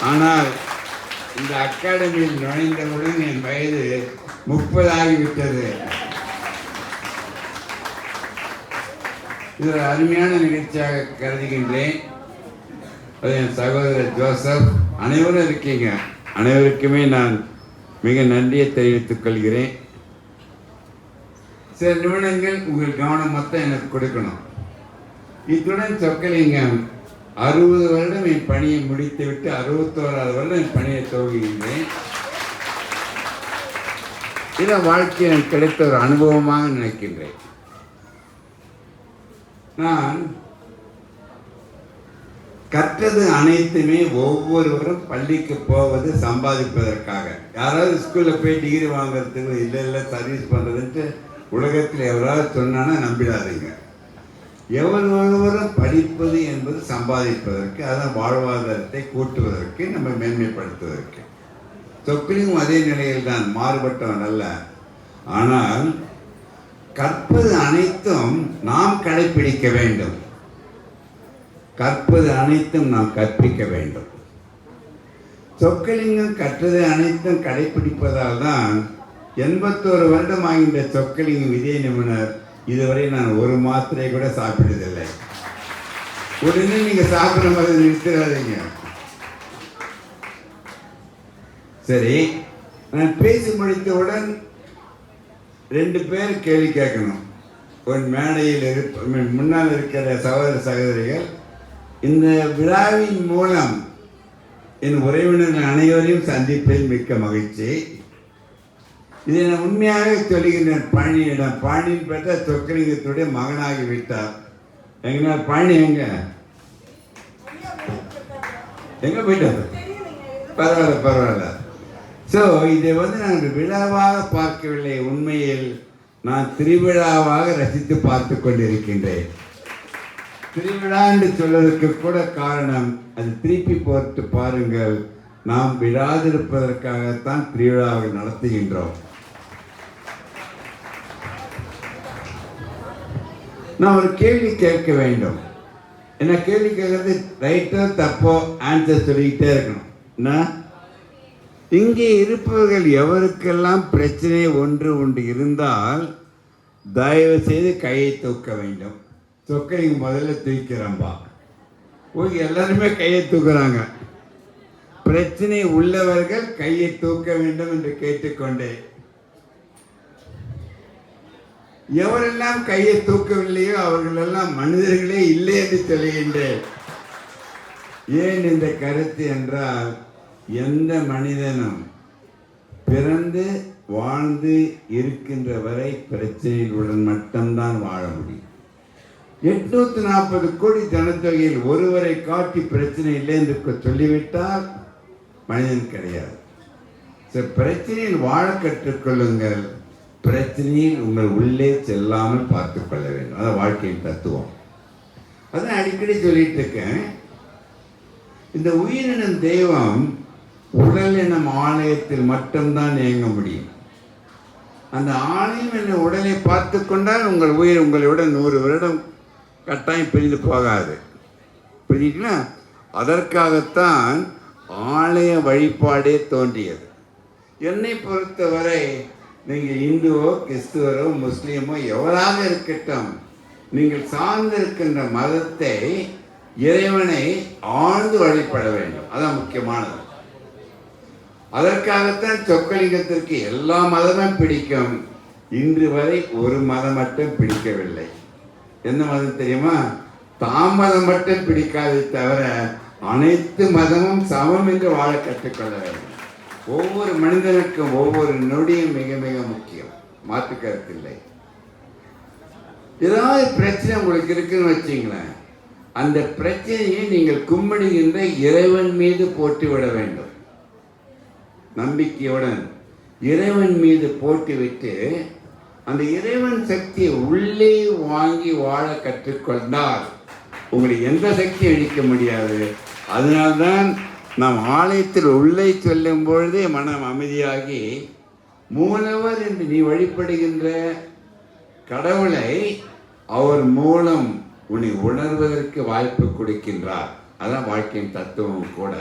ஆனால் இந்த அகாடமியில் நுழைந்தவுடன் என் வயது 30 ஆகிவிட்டது. இது ஒரு அருமையான நிகழ்ச்சியாக கருதுகின்றேன். என் சகோதரர் ஜோசப், அனைவரும் இருக்கீங்க, அனைவருக்குமே நான் மிக நன்றியை தெரிவித்துக் கொள்கிறேன். சில நிமிடங்கள் உங்கள் கவனம் மொத்தம் எனக்கு கொடுக்கணும். இத்துடன் சொக்கலிங்கம் 60 வருடம் என் பணியை முடித்துவிட்டு 61வது வருடம் என் பணியை துவங்குகின்றேன். இதை வாழ்க்கையில் எனக்கு கிடைத்த ஒரு அனுபவமாக நினைக்கின்றேன். நான் கற்றது அனைத்துமே ஒவ்வொருவரும் பள்ளிக்கு போவது சம்பாதிப்பதற்காக. யாராவது ஸ்கூலில் போய் டிகிரி வாங்குறதுக்கு இல்லை சர்வீஸ் பண்ணுறதுன்ட்டு உலகத்தில் எவராவது சொன்னான்னா நம்பிடாதீங்க. ஒருவரும் படிப்பது என்பது சம்பாதிப்பதற்கு, அதான் வாழ்வாதாரத்தை கூட்டுவதற்கு, நம்ம மேன்மைப்படுத்துவதற்கு. சொக்கலிங்கம் அதே நிலையில் தான், மாறுபட்டவன் அல்ல. ஆனால் கற்பது அனைத்தும் நாம் கடைபிடிக்க வேண்டும், கற்பது அனைத்தும் நாம் கற்பிக்க வேண்டும். சொக்கலிங்கம் கற்றது அனைத்தும் கடைபிடிப்பதால் தான் 81 வருடம் ஆகின்ற சொக்கலிங்கம் இதய நிபுணர் இதுவரை நான் ஒரு மாத்திரை கூட சாப்பிட்டதில்லை. உடனே நீங்க சாப்பிட மாதிரி நிறுத்திடாதீங்க. சரி, நான் பேசி முடித்தவுடன் 2 பேர் கேள்வி கேட்கணும். ஒரு மேடையில் முன்னால் இருக்கிற சகோதர சகோதரிகள், இந்த விழாவின் மூலம் என் உறவினர்கள் அனைவரையும் சந்திப்பதில் மிக்க மகிழ்ச்சி. இதை நான் உண்மையாக சொல்லுகின்றேன். பழனியிடம், பழனியின் பெற்ற சொக்கலிங்கத்துடைய மகனாகி விட்டார். எங்கன்னா பழனி எங்க போயிட்டார்? பரவாயில்ல. ஸோ இதை நான் விழாவாக பார்க்கவில்லை, உண்மையில் நான் திருவிழாவாக ரசித்து பார்த்து கொண்டிருக்கின்றேன். திருவிழா என்று சொல்வதற்கு கூட காரணம், அது திருப்பி போட்டு பாருங்கள், நாம் விழாதிருப்பதற்காகத்தான் திருவிழாவை நடத்துகின்றோம். நான் ஒரு கேள்வி கேட்க வேண்டும். என்ன கேள்வி கேட்கறது ரைட்டோ தப்போ ஆன்சர் சொல்லிக்கிட்டே இருக்கணும். இங்கே இருப்பவர்கள் எவருக்கெல்லாம் பிரச்சனை ஒன்று இருந்தால் தயவு செய்து கையை தூக்க வேண்டும். சொக்கலிங்கம் முதல்ல தூக்கிறம்பா. எல்லாருமே கையை தூக்குறாங்க. பிரச்சனை உள்ளவர்கள் கையை தூக்க வேண்டும் என்று கேட்டுக்கொண்டேன். எவரெல்லாம் கையை தூக்கவில்லையோ அவர்கள் எல்லாம் மனிதர்களே இல்லை என்று சொல்லுகின்றேன். ஏன் இந்த கருத்து என்றால், எந்த மனிதனும் பிறந்து வாழ்ந்து இருக்கின்ற வரை பிரச்சனைகளுடன் மட்டும்தான் வாழ முடியும். 840 கோடி ஜனத்தொகையில் ஒருவரை காட்டி பிரச்சனை இல்லை என்று சொல்லிவிட்டால் மனிதன் கிடையாது. பிரச்சனையில் வாழ கற்றுக்கொள்ளுங்கள். பிரச்சனையில் உங்கள் உள்ளே செல்லாமல் பார்த்து கொள்ள வேண்டும். அதான் வாழ்க்கையின் தத்துவம். அதான் அடிக்கடி சொல்லிட்டு இருக்கேன். இந்த உயிரினம் தெய்வம் உடல் எனும் ஆலயத்தில் மட்டும்தான் இயங்க முடியும். அந்த ஆலயம் என்ற உடலை பார்த்து கொண்டால் உங்கள் உயிர் உங்களுடன் 100 வருடம் கட்டாயம் பிரிந்து போகாது. புரியுதுங்களா? அதற்காகத்தான் ஆலய வழிபாடே தோன்றியது. என்னை பொறுத்தவரை நீங்கள் இந்துவோ கிறிஸ்துவரோ முஸ்லீமோ எவராக இருக்கட்டும், நீங்கள் சார்ந்திருக்கின்ற மதத்தை, இறைவனை ஆழ்ந்து வழிபட வேண்டும். அதான் முக்கியமானது. அதற்காகத்தான் சொக்கலிங்கத்திற்கு எல்லா மதமும் பிடிக்கும். இன்று வரை ஒரு மதம் மட்டும் பிடிக்கவில்லை. எந்த மதம் தெரியுமா? தாமதம் மட்டும் பிடிக்காதே தவிர அனைத்து மதமும் சமம் என்று வாழ கற்றுக்கொள்ள வேண்டும். ஒவ்வொரு மனிதனுக்கும் ஒவ்வொரு நொடியும் மிக மிக முக்கியம், மாற்று கருத்தில்லை. ஏதாவது பிரச்சனை உங்களுக்கு இருக்குன்னு வச்சிங்களேன், அந்த பிரச்சனையை நீங்கள் கும்பிடுகின்ற இறைவன் மீது போட்டுவிட வேண்டும். நம்பிக்கையுடன் இறைவன் மீது போட்டுவிட்டு அந்த இறைவன் சக்தியை உள்ளே வாங்கி வாழ கற்றுக்கொண்டால் உங்களுக்கு எந்த சக்தியும் அழிக்க முடியாது. அதனால்தான் நாம் ஆலயத்தில் உள்ளே செல்லும் பொழுதே மனம் அமைதியாகி, மூலவர் என்று நீ வழிபடுகின்ற கடவுளை அவர் மூலம் உன்னை உணர்வதற்கு வாய்ப்பு கொடுக்கின்றார். அதான் வாழ்க்கையின் தத்துவம் கூட.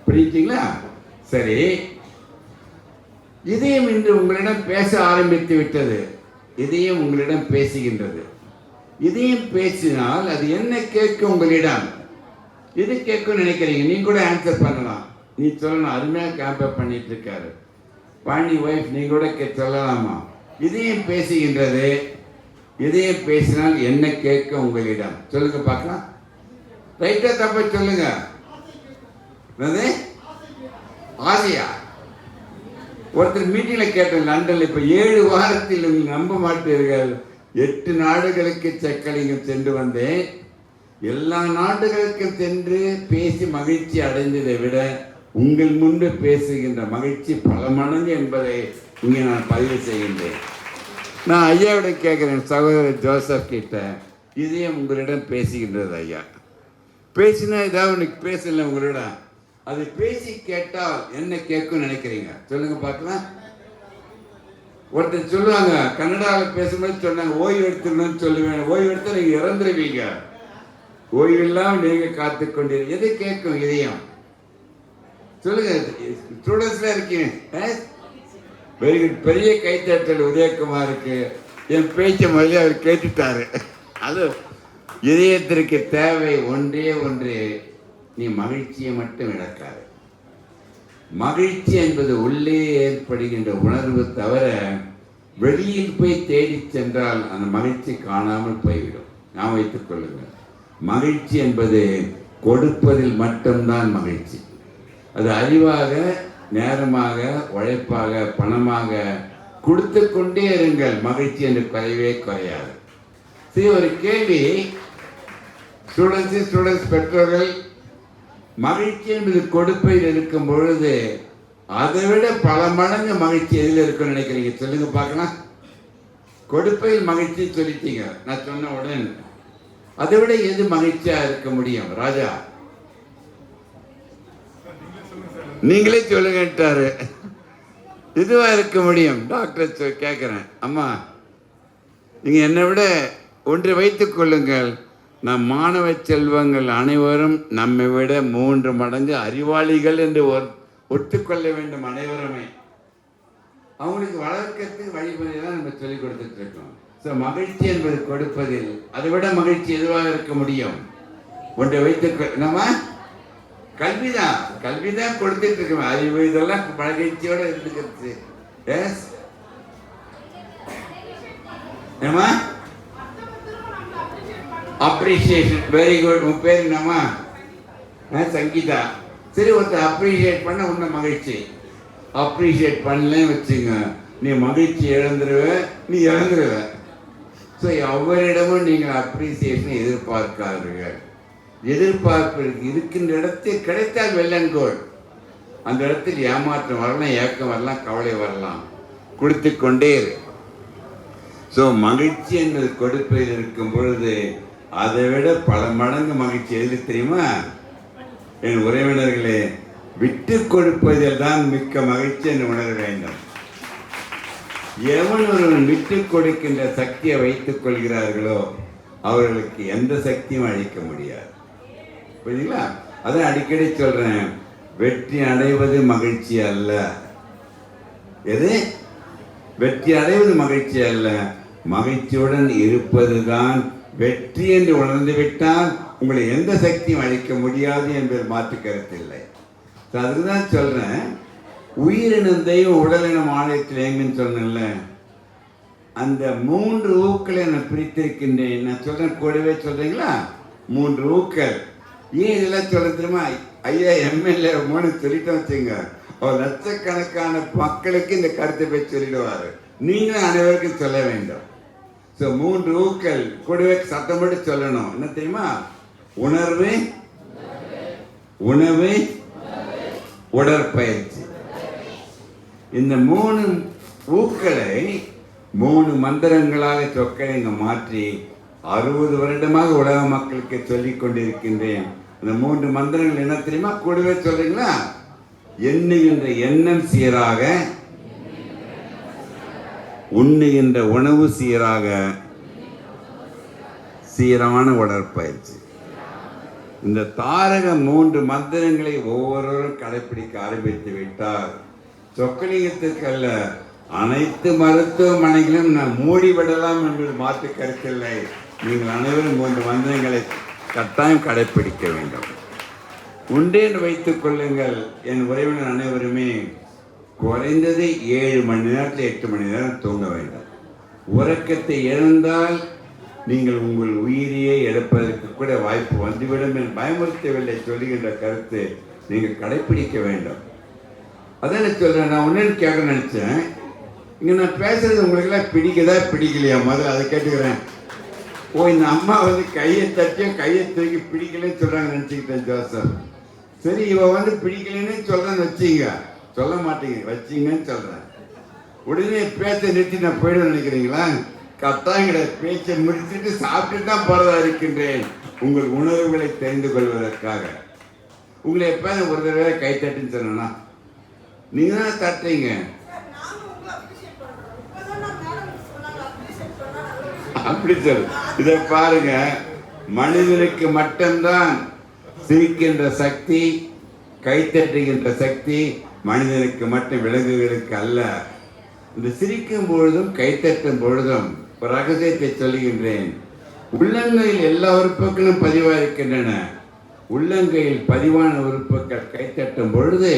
புரியுதுங்களா? சரி, இதயம் இன்று உங்களிடம் பேச ஆரம்பித்து விட்டது. இதயம் உங்களிடம் பேசுகின்றது. இதயம் பேசினால் அது என்ன கேட்கும் உங்களிடம்? எது கேட்கும் நினைக்கிறீங்க? நீ கூட ஆன்சர் பண்ணலாம். நீ சொல்லணும். அருமையாக கேம்பப் பண்ணிட்டு இருக்காரு பாண்டி ஒய்ஃப். நீ கூட சொல்லலாமா? இதயம் பேசுகின்றது. இதயம் பேசினால் என்ன கேட்கும் உங்களிடம்? சொல்லுங்க பார்க்கலாம். ரைட்டா தப்ப சொல்லுங்க. ஆசையா? ஒருத்தர் மீட்டிங்ல கேட்டேன் லண்டன்ல. இப்ப 7 வாரத்தில் நீங்கள் நம்ப மாட்டீர்கள், 8 நாடுகளுக்கு செக்கலிங்கம் சென்று வந்தேன். எல்லா நாடுகளுக்கும் சென்று பேசி மகிழ்ச்சி அடைந்ததை விட உங்கள் முன்பு பேசுகின்ற மகிழ்ச்சி பல மடங்கு என்பதை இங்கே நான் பதிவு செய்கின்றேன். நான் ஐயாவிட கேட்கிறேன், சகோதரர் ஜோசப் கிட்ட, இதயம் உங்களிடம் பேசுகின்றது ஐயா. பேசினா ஏதாவது உனக்கு பேசல உங்களிடம், அது பேசி கேட்டால் என்ன கேட்கும் நினைக்கிறீங்க? சொல்லுங்க பார்க்கலாம். ஒருத்தர் சொல்லுவாங்க, கன்னடாவில் பேசும்போது சொன்னாங்க, ஓய்வு எடுத்துக்கணும்னு சொல்லுவேன். ஓய்வு எடுத்தா நீங்க இறந்துருவீங்க. ஓய்வு இல்லாமல் நீங்க காத்து கொண்டீங்க. எது கேட்கும் இதயம்? சொல்லுங்க. ஸ்டூடெண்ட்ஸ்ல இருக்கீங்க. Very good. பெரிய கைத்தட்டல் உதயகுமாருக்கு. என் பேச்சை முதல்ல அவர் கேட்டுட்டாரு. அது இதயத்திற்கு தேவை ஒன்றே ஒன்று, நீ மகிழ்ச்சியை மட்டும் இழக்காது. மகிழ்ச்சி என்பது உள்ளே ஏற்படுகின்ற உணர்வு தவிர வெளியில் போய் தேடி சென்றால் அந்த மகிழ்ச்சி காணாமல் போய்விடும். நான் வைத்துக் கொள்ளுங்கள். மகிழ்ச்சி என்பது கொடுப்பதில் மட்டும்தான் மகிழ்ச்சி. அது அறிவாக, நேரமாக, உழைப்பாக, பணமாக கொடுத்து கொண்டே இருங்கள். மகிழ்ச்சி என்று குறையவே குறையாது. சரி, ஒரு கேள்வி. ஸ்டூடெண்ட்ஸ் பெற்றோர்கள், மகிழ்ச்சி என்பது கொடுப்பதில் இருக்கும் பொழுது அதை விட பல மடங்கு மகிழ்ச்சி எதில் இருக்குன்னு நினைக்கிறீங்க? சொல்லுங்க பார்க்கலாம். கொடுப்பதில் மகிழ்ச்சி சொல்லிட்டீங்க. நான் சொன்ன உடனே அதை விட எது மகிழ்ச்சியா இருக்க முடியும்? ராஜா நீங்களே சொல்லுங்கட்டாரு. இதுவா இருக்க முடியும்? டாக்டர் கேட்கிறேன், அம்மா நீங்க என்னை விட ஒன்று வைத்துக் கொள்ளுங்கள், நம் மாணவ செல்வங்கள் அனைவரும் நம்மை விட 3 மடங்கு அறிவாளிகள் என்று ஒத்துக்கொள்ள வேண்டும். அனைவருமே அவங்களுக்கு வளர்க்கறதுக்கு வழிமுறை தான் நம்ம சொல்லிக் கொடுத்துட்டு இருக்கோம். ஸோ மகிழ்ச்சி என்பது கொடுப்பதில் அதை விட மகிழ்ச்சி எதுவாக இருக்க முடியும்? ஒன்றை வைத்து நம்ம கல்விதான் கொடுத்துட்டு இருக்கோம். அறிவு இதெல்லாம் மகிழ்ச்சியோட இருந்துக்கிறது. எஸ் ஏமா அப்ரிசியேஷன். Very good. உன் பேர் என்னம்மா? சங்கீதா. சரி, ஒருத்தர் அப்ரிஷியேட் பண்ண உன்ன மகிழ்ச்சி. அப்ரிஷியேட் பண்ணலன்னு வச்சுங்க, நீ மகிழ்ச்சி இழந்துருவ, நீ இழந்துருவ. ஸோ ஒவ்வொருடமும் நீங்கள் அப்ரிசியேஷனை எதிர்பார்க்காதீர்கள். எதிர்பார்ப்பு இருக்கின்ற இடத்தில் கிடைத்தால் வெள்ளங்கோள். அந்த இடத்தில் ஏமாற்றம் வரலாம், ஏக்கம் வரலாம், கவலை வரலாம். கொடுத்து கொண்டே இரு. ஸோ மகிழ்ச்சி என்பது கொடுப்பதில் இருக்கும் பொழுது அதை விட பல மடங்கு மகிழ்ச்சி எது தெரியுமா? என் உறவினர்களே, விட்டு கொடுப்பதில் தான் மிக்க மகிழ்ச்சி என்று உணர வேண்டும். எவன் ஒருவன் விட்டு கொடுக்கின்ற சக்தியை வைத்துக் கொள்கிறார்களோ அவர்களுக்கு எந்த சக்தியும் அழிக்க முடியாது. புரியுதுங்களா? அதான் அடிக்கடி சொல்றேன், வெற்றி அடைவது மகிழ்ச்சி அல்ல. எது? வெற்றி அடைவது மகிழ்ச்சி அல்ல, மகிழ்ச்சியுடன் இருப்பதுதான் வெற்றி என்று உணர்ந்து விட்டால் உங்களை எந்த சக்தியும் அழிக்க முடியாது என்பது மாற்று கருத்தில்லை. அதுக்குதான் சொல்றேன், உயிரினம் தெய்வம் உடலினம் ஆலயத்தில் எங்கன்னு சொன்னேன்ல, அந்த 3 ஊக்களை நான் பிரித்திருக்கின்றேன். நான் சொல்றேன், கூடவே சொல்றீங்களா? 3 ஊக்கள். ஏன் இதெல்லாம் சொல்ல தெரியுமா? ஐயா எம்எல்ஏ 3 சொல்லிட்டு வச்சுங்க, அவர் லட்சக்கணக்கான மக்களுக்கு இந்த கருத்தை போய் சொல்லிடுவாரு. நீங்களும் அனைவருக்கும் சொல்ல வேண்டும். ஸோ 3 ஊக்கள் கூடவே சத்தம் போட்டு சொல்லணும். என்ன தெரியுமா? உணர்வு, உணவு, உடற்பயிற்சி. இந்த 3 ஊக்களை 3 மந்திரங்களாக சொற்களை மாற்றி 60 வருடமாக உலக மக்களுக்கு சொல்லிக் கொண்டிருக்கின்றேன். இந்த 3 மந்திரங்கள் என்ன தெரியுமா? கூடவே சொல்றீங்களா? எண்ணுகின்ற எண்ணம் சீராக, உண்ணுகின்ற உணவு சீராக, சீரான உடற்பயிற்சி. இந்த தாரக 3 மந்திரங்களை ஒவ்வொருவரும் கடைபிடிக்க ஆரம்பித்து விட்டார். சொக்கலிங்கத்திற்கு அல்ல, அனைத்து மருத்துவமனைகளும் நான் மூடிவிடலாம் என்பது மாற்று கருத்தில்லை. நீங்கள் அனைவரும் 3 மந்திரங்களை கட்டாயம் கடைபிடிக்க வேண்டும். உண்டேன் வைத்துக் கொள்ளுங்கள். என் உறவினர் அனைவருமே குறைந்தது 7 மணி நேரத்தில் 8 மணி நேரம் தூங்க வேண்டும். உறக்கத்தை இழந்தால் நீங்கள் உங்கள் உயிரியை இழப்பதற்கு கூட வாய்ப்பு வந்துவிடும் என்று பயமுறுத்தவில்லை. சொல்லுகின்ற கருத்து நீங்கள் கடைபிடிக்க வேண்டும். அதான் சொல்றேன். நான் ஒன்னு கேட்க நினைச்சேன். இங்க நான் பேசுறது உங்களுக்கு எல்லாம் பிடிக்குதா பிடிக்கலையா? முதல்ல அதை கேட்டுக்கிறேன். இந்த அம்மா கையை தட்டியும் கையை தூக்கி பிடிக்கலன்னு சொல்றாங்க நினைச்சுக்கிட்டேன் ஜோசப். சரி, இவ பிடிக்கலன்னு சொல்றேன்னு வச்சிங்க, சொல்ல மாட்டீங்க, வச்சிங்கன்னு சொல்றேன். உடனே பேச்ச நிறுத்தி நான் போயிட நினைக்கிறீங்களா? கட்டாயங்கிற பேச்சை முடிச்சுட்டு சாப்பிட்டு தான் போறதா இருக்கின்றேன். உங்கள் உணர்வுகளை தெரிந்து கொள்வதற்காக. உங்களை எப்ப ஒரு தடவை கை தட்டுன்னு சொன்னா நீங்க தானே தட்டுறீங்க. அப்படி சொல். இதை பாருங்க, மனிதனுக்கு மட்டும்தான் சிரிக்கின்ற சக்தி, கைத்தட்டுகின்ற சக்தி மனிதனுக்கு மட்டும், விலங்குகளுக்கு அல்ல. இந்த சிரிக்கும் பொழுதும் கைத்தட்டும் பொழுதும் ஒரு ரகசியத்தை சொல்லுகின்றேன். உள்ளங்கையில் எல்லா உறுப்புகளும் பதிவாக இருக்கின்றன. உள்ளங்கையில் பதிவான உறுப்புகள் கைத்தட்டும் பொழுது